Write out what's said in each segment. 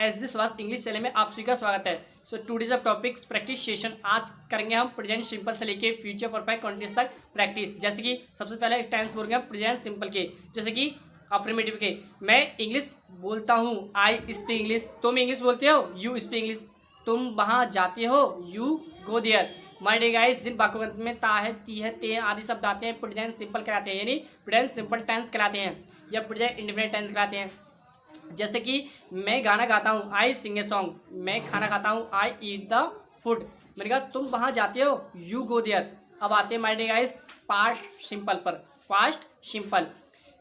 S this was English channel में आप सभी का स्वागत है। So today's of topics practice session. आज करेंगे हम प्रेजेंट सिंपल से लेके फ्यूचर परफेक्ट कॉन्टिन्यूअस तक प्रैक्टिस। जैसे कि सबसे पहले टेंस बोलेंगे प्रेजेंट सिंपल के, जैसे कि अफर्मेटिव के। मैं इंग्लिश बोलता हूँ, आई स्पीक इंग्लिश। तुम इंग्लिश बोलते हो, यू स्पीक इंग्लिश। तुम वहाँ जाते हो, you go there. My dear guys, जिन वाक्यों में ता है, ती है, ते हैं आदि शब्द आते हैं प्रेजेंट सिंपल कहलाते हैं, यानी प्रेजेंट सिंपल टेंस कहलाते हैं या प्रेजेंट इंडेफिनिट टेंस कहलाते हैं। जैसे कि मैं गाना गाता हूँ, आई सिंग ए सॉन्ग। मैं खाना खाता हूँ, आई ईट द फूड। मैंने कहा तुम वहाँ जाते हो, यू गो देयर। अब आते हैं my dear guys past simple पर। पास्ट सिंपल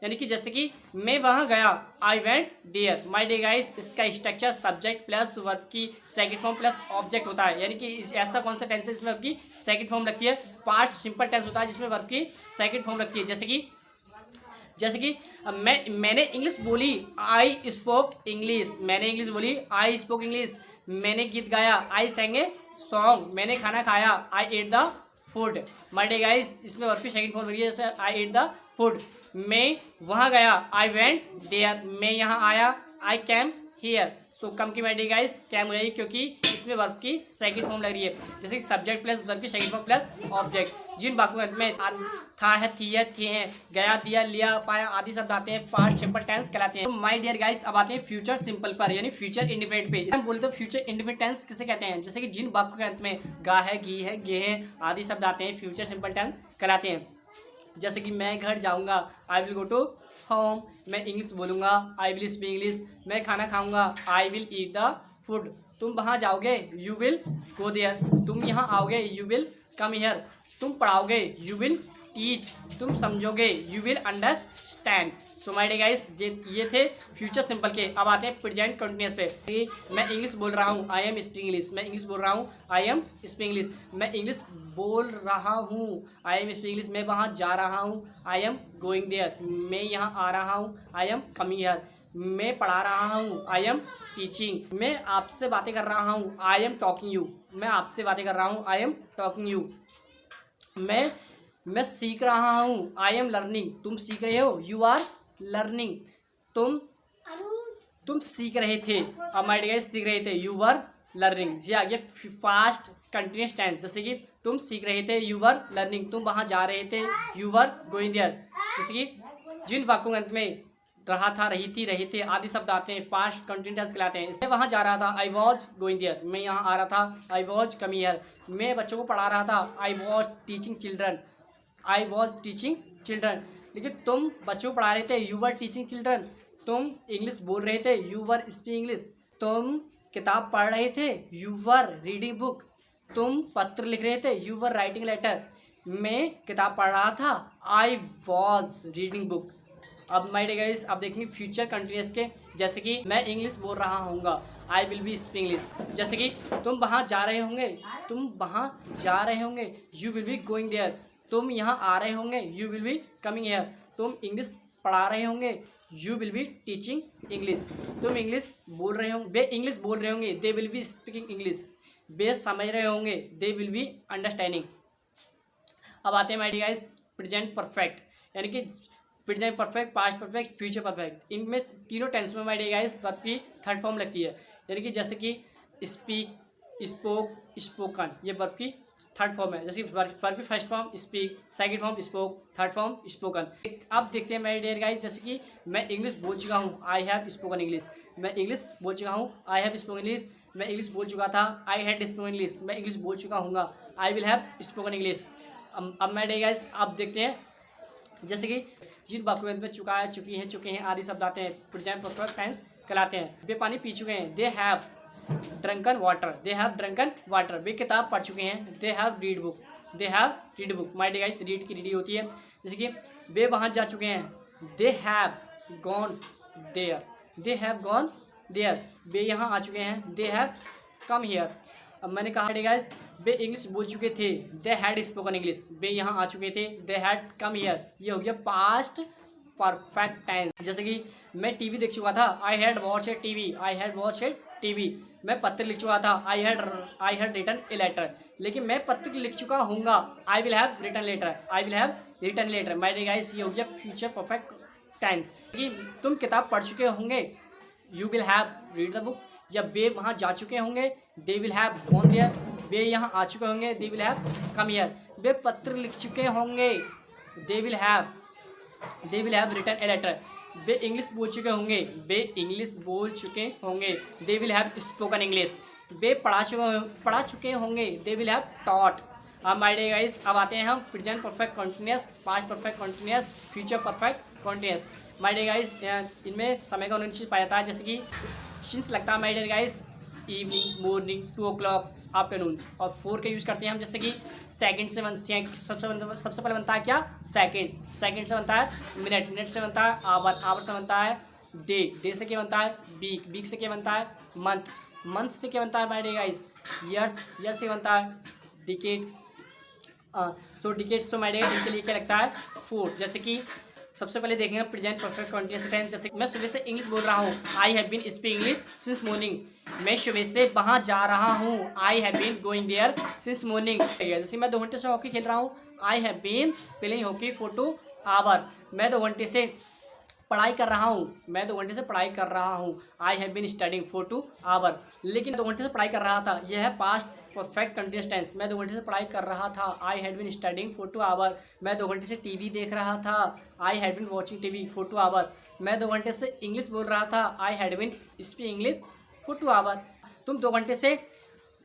यानी कि जैसे कि मैं वहाँ गया, I went there. My dear guys, इसका स्ट्रक्चर सब्जेक्ट प्लस वर्ब की सेकंड फॉर्म प्लस ऑब्जेक्ट होता है। यानी कि ऐसा कौन सा टेंस है इसमें वर्ब की सेकंड फॉर्म लगती है? पास्ट सिंपल टेंस होता है जिसमें वर्ब की सेकंड फॉर्म लगती है। जैसे कि मैंने इंग्लिश बोली, आई स्पोक इंग्लिश। मैंने इंग्लिश बोली, आई स्पोक इंग्लिश। मैंने गीत गाया, आई सैंग ए सॉन्ग। मैंने खाना खाया, I ate the food. My dear guys, इसमें वर्ब की सेकंड फॉर्म लगी है, जैसे आई एट द फूड। मैं वहाँ गया, आई वेंट देयर। मैं यहाँ आया, आई कैम हियर। सो कम की माय डियर गाइस कैम हो जाएगी क्योंकि इसमें वर्ब की सेकंड फॉर्म लग रही है। जैसे कि सब्जेक्ट प्लस वर्ब की सेकंड फॉर्म प्लस ऑब्जेक्ट। जिन वाक्यों में था है, थी है, थे हैं, गया, दिया, लिया, पाया आदि शब्द आते हैं पास्ट सिंपल टेंस कहलाते हैं। तो माय डियर गाइस अब आते हैं फ्यूचर सिंपल पर, यानी फ्यूचर इंडेफिनिट पे। हम बोलते हैं फ्यूचर इंडेफिनिट टेंस किसे कहते हैं? जैसे कि जिन वाक्यों के अंत में गा है, गी है, गे है आदि शब्द आते हैं फ्यूचर सिंपल टेंस कहलाते हैं। जैसे कि मैं घर जाऊँगा, I will go to home. मैं इंग्लिश बोलूँगा, आई विल स्पीक इंग्लिश। मैं खाना खाऊँगा, I will eat the food. तुम वहाँ जाओगे, यू विल गो देयर। तुम यहाँ आओगे, यू विल कम हियर। तुम पढ़ाओगे, यू विल टीच। तुम समझोगे, you will understand. So my dear guys, ये थे फ्यूचर सिंपल के। अब आते हैं प्रेजेंट कंटिन्यूअस पे। मैं इंग्लिश बोल रहा हूँ, आई एम स्पीकिंग इंग्लिश। मैं इंग्लिश बोल रहा हूँ, आई एम स्पीकिंग इंग्लिश। मैं इंग्लिश बोल रहा हूँ, आई एम स्पीकिंग इंग्लिश। मैं वहाँ जा रहा हूँ, आई एम गोइंग देयर। मैं यहाँ आ रहा हूँ, आई एम कमिंग हियर। मैं पढ़ा रहा हूँ, आई एम टीचिंग। मैं आपसे बातें कर रहा हूँ, आई एम टॉकिंग यू। मैं आपसे बातें कर रहा हूँ, आई एम टॉकिंग यू। मैं सीख रहा हूँ, आई एम लर्निंग। तुम सीख रहे हो, यू आर लर्निंग। तुम सीख रहे थे। अब माय डियर गाइस सीख रहे थे, यू वर लर्निंग। जी आगे फास्ट कंटिन्यूअस टेंस। जैसे कि तुम सीख रहे थे, यू वर लर्निंग। तुम वहाँ जा रहे थे, यू वर गोइंग देयर। जैसे कि जिन वाक्यों के अंत में रहा था, रही थी, रहे थे आदि शब्द आते हैं पास्ट कंटिन्यूअस कहलाते हैं। इससे वहाँ जा रहा था, आई वॉज गोइंग देयर। मैं यहाँ आ रहा था, आई वॉज कमिंग हियर। मैं बच्चों को पढ़ा रहा था, I was teaching children. I was teaching children. लेकिन तुम बच्चों को पढ़ा रहे थे, यू वर टीचिंग चिल्ड्रन। तुम इंग्लिश बोल रहे थे, यू वर स्पीकिंग इंग्लिश। तुम किताब पढ़ रहे थे, यू वर रीडिंग बुक। तुम पत्र लिख रहे थे, यू वर राइटिंग लेटर। मैं किताब पढ़ रहा था, आई वॉज रीडिंग बुक। अब माय डियर गाइस अब देखेंगे फ्यूचर कंटिन्यूअस के। जैसे कि मैं इंग्लिश बोल रहा हूँगा, I will be speaking English. जैसे कि तुम वहाँ जा रहे होंगे, तुम वहाँ जा रहे होंगे, you will be going there. तुम यहाँ आ रहे होंगे, you will be coming here. तुम इंग्लिश पढ़ा रहे होंगे, you will be teaching English. तुम इंग्लिश बोल रहे होंगे, वे इंग्लिश बोल रहे होंगे, they will be speaking English. वे समझ रहे होंगे, दे विल बी अंडरस्टैंडिंग। अब आते हैं my dear guys present perfect, यानी कि present perfect, past perfect, future perfect. इनमें तीनों टेंस में माय डियर गाइस वर्ब की थर्ड फॉर्म लगती है। यानी कि जैसे कि स्पीक, स्पोक, स्पोकन, ये वर्ब की थर्ड फॉर्म है। जैसे वर्ब की first form speak, second form spoke, third form spoken. अब देखते हैं माय डियर गाइस, जैसे कि मैं इंग्लिश बोल चुका हूँ, आई हैव स्पोकन इंग्लिश। मैं इंग्लिश बोल चुका हूँ, आई हैव स्पोकन इंग्लिश। मैं इंग्लिश बोल चुका था, आई हैड स्पोकन इंग्लिश। मैं इंग्लिश बोल चुका हूँगा, I will have spoken English. अब माय डियर गाइस आप देखते हैं जैसे कि जिन वाक्यों में चुका है, चुकी हैं, चुके हैं आदि शब्द आते हैं प्रेजेंट परफेक्ट टेंस कहलाते हैं। वे पानी पी चुके हैं, they have drunken water. They have drunken water. वे किताब पढ़ चुके हैं, they have read book. They have read book. My dear guys read की रीडी होती है। जैसे कि वे वहाँ जा चुके हैं, they have gone there. They have gone there. वे यहाँ आ चुके हैं, दे हैव कम हियर। अब मैंने कहा डियर गाइस वे इंग्लिश बोल चुके थे, दे हैड स्पोकन इंग्लिश। वे यहाँ आ चुके थे, दे हैड कम हियर। ये हो गया पास्ट परफेक्ट टेंस। जैसे कि मैं टीवी देख चुका था, I had watch a TV. I had watch a TV. मैं पत्र लिख चुका था, I had written a letter. लेकिन मैं पत्र लिख चुका हूँगा, I will have written letter. I will have written letter. My dear guys ये हो गया फ्यूचर परफेक्ट टेंस। कि तुम किताब पढ़ चुके होंगे, you will have read the book. या वे वहाँ जा चुके होंगे, they will have gone there. वे यहाँ आ चुके होंगे, they will have come here. वे पत्र लिख चुके होंगे, they will have written a letter. वे इंग्लिश बोल चुके होंगे, वे इंग्लिश बोल चुके होंगे, they will have spoken English. वे पढ़ा चुके होंगे, दे विल हैव टॉट। अब माय डियर गाइस, अब आते हैं हम present perfect continuous, past perfect continuous, future perfect continuous. My dear guys, इनमें समय का उन्होंने चीज़ पाया था, जैसे कि सिंस लगता है my dear guys evening, morning, 2 o'clock, afternoon. और 4 का यूज़ करते हैं हम, जैसे कि सेकंड से सबसे पहले बनता है क्या, सेकंड से बनता है मिनट से बनता है आवर से बनता है डे से क्या बनता है वीक से क्या बनता है मंथ से क्या बनता है माय डियर गाइस ईयर से बनता है decade. Decade so my dear इसके लिए क्या लगता है 4। जैसे कि सबसे पहले देखेंगे प्रेजेंट परफेक्ट कंटिन्यूअस टेंस। जैसे मैं सुबह से इंग्लिश बोल रहा हूँ, I have been speaking English since morning. मैं सुबह से वहाँ जा रहा हूँ, I have been going there since morning. जैसे मैं 2 घंटे से हॉकी खेल रहा हूँ, I have been playing hockey for 2 hours। मैं 2 घंटे से पढ़ाई कर रहा हूँ, I have been studying for 2 hours। लेकिन 2 घंटे से पढ़ाई कर रहा था, यह है पास्ट परफेक्ट कंटिन्यूअस टेंस। मैं 2 घंटे से पढ़ाई कर रहा था, I had been studying for 2 hours। मैं 2 घंटे से टीवी देख रहा था, I had been watching TV for 2 hours। मैं 2 घंटे से इंग्लिश बोल रहा था, I had been speaking English for 2 hours। तुम 2 घंटे से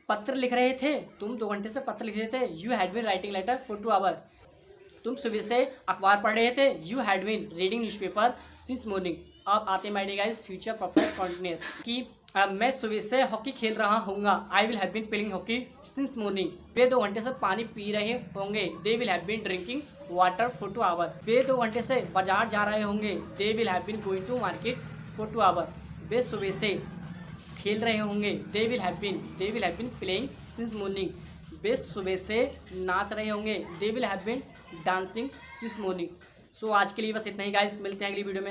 पत्र लिख रहे थे, you had been writing letter for 2 hours। तुम सुबह से अखबार पढ़ रहे थे, you had been reading newspaper since morning. अब आते हैं my dear guys future perfect continuous कि मैं सुबह से हॉकी खेल रहा हूँगा, I will have been playing hockey since morning. वे 2 घंटे से पानी पी रहे होंगे, they will have been drinking water for 2 hours। वे 2 घंटे से बाजार जा रहे होंगे, they will have been going to market for 2 hours। वे सुबह से खेल रहे होंगे, they will have been playing since morning. वे सुबह से नाच रहे होंगे, they will have been dancing since morning. So आज के लिए बस इतना ही गाइस, मिलते हैं अगली वीडियो में।